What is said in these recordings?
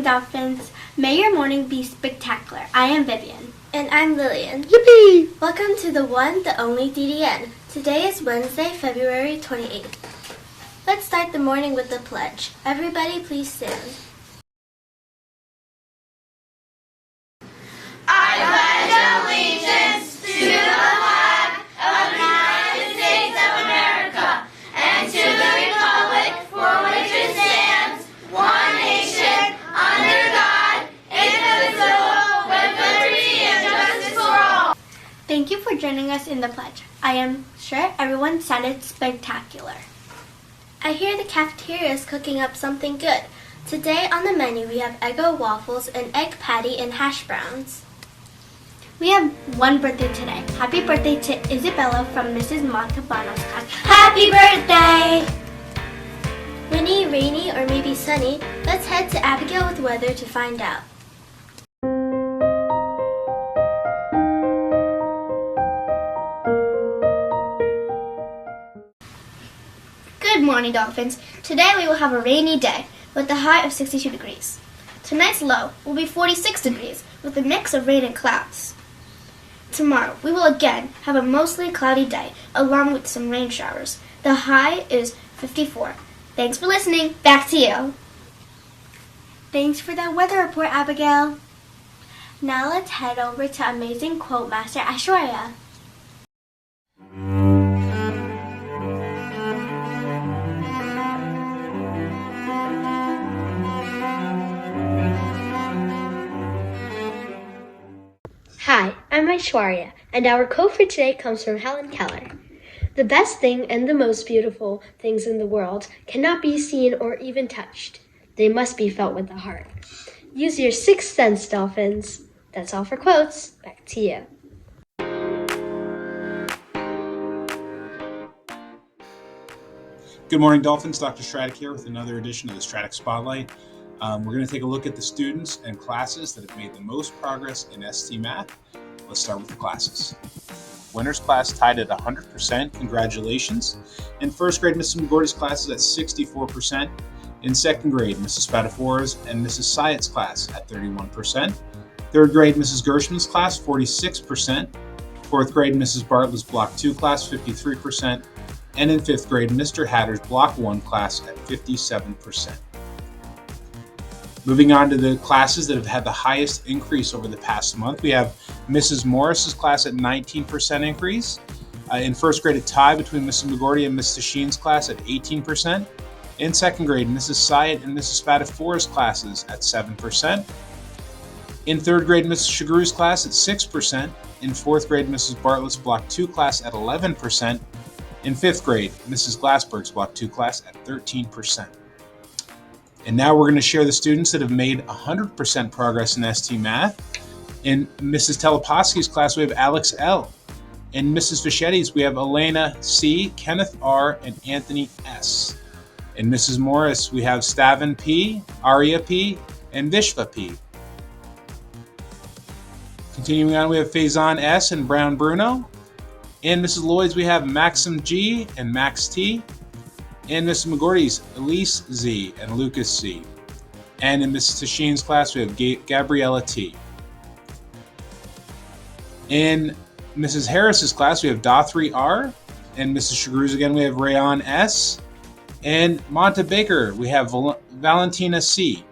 Dolphins. May your morning be spectacular. I am Vivian. And I'm Lillian. Yippee! Welcome to the one, the only DDN. Today is Wednesday, February 28th. Let's start the morning with the pledge. Everybody please stand. I pledge allegiance to the flag of the United States of America and to the republic for which it stands, one nation, under God, indivisible, with liberty and justice for all. Thank you for joining us in the pledge. I am sure everyone sounded spectacular. I hear the cafeteria is cooking up something good. Today on the menu we have Eggo waffles, an egg patty, and hash browns. We have one birthday today. Happy birthday to Isabella from Mrs. Montalbano's class. Happy birthday! Windy, rainy, or maybe sunny? Let's head to Abigail with weather to find out. Good morning, Dolphins. Today we will have a rainy day with a high of 62 degrees. Tonight's low will be 46 degrees with a mix of rain and clouds. Tomorrow we will again have a mostly cloudy day along with some rain showers. The high is 54. Thanks for listening. Back to you. Thanks for that weather report, Abigail. Now let's head over to amazing quote master Aishwarya. Hi, I'm Aishwarya, and our quote for today comes from Helen Keller. The best thing and the most beautiful things in the world cannot be seen or even touched. They must be felt with the heart. Use your sixth sense, Dolphins. That's all for quotes. Back to you. Good morning, Dolphins. Dr. Stradek here with another edition of the Stradek Spotlight. We're going to take a look at the students and classes that have made the most progress in ST Math. Let's start with the classes. Winners class tied at 100%. Congratulations. In first grade, Mrs. McGordy's class is at 64%. In second grade, Mrs. Spatafora's and Mrs. Syatt's class at 31%. Third grade, Mrs. Gershman's class, 46%. Fourth grade, Mrs. Bartlett's Block 2 class, 53%. And in fifth grade, Mr. Hatter's Block 1 class at 57%. Moving on to the classes that have had the highest increase over the past month, we have Mrs. Morris's class at 19% increase. In first grade, a tie between Mrs. McGordy and Mrs. Sheen's class at 18%. In second grade, Mrs. Syatt and Mrs. Spatafora's classes at 7%. In third grade, Mrs. Shagru's class at 6%. In fourth grade, Mrs. Bartlett's Block 2 class at 11%. In fifth grade, Mrs. Glassberg's Block 2 class at 13%. And now we're going to share the students that have made 100% progress in ST Math. In Mrs. Teleposki's class, we have Alex L. In Mrs. Vichetti's, we have Elena C., Kenneth R., and Anthony S. In Mrs. Morris, we have Stavin P., Arya P., and Vishva P. Continuing on, we have Faison S. and Brown Bruno. In Mrs. Lloyd's, we have Maxim G. and Max T. In Mrs. McGordy's, Elise Z. and Lucas C. And in Mrs. Tasheen's class, we have Gabriella T. In Mrs. Harris's class, we have Dothry R. In Mrs. Shagru's again, we have Rayon S. In Monta Baker, we have Valentina C.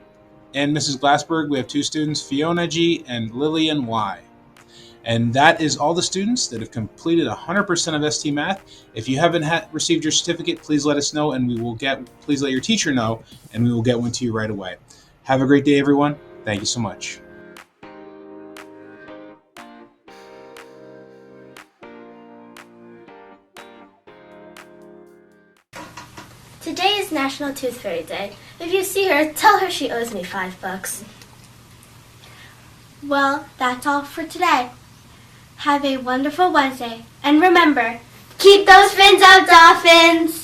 In Mrs. Glassberg, we have two students, Fiona G. and Lillian Y. And that is all the students that have completed 100% of ST Math. If you haven't received your certificate, please let us know, and please let your teacher know, and we will get one to you right away. Have a great day, everyone. Thank you so much. Today is National Tooth Fairy Day. If you see her, tell her she owes me $5. Well, that's all for today. Have a wonderful Wednesday. And remember, keep those fins out, Dolphins!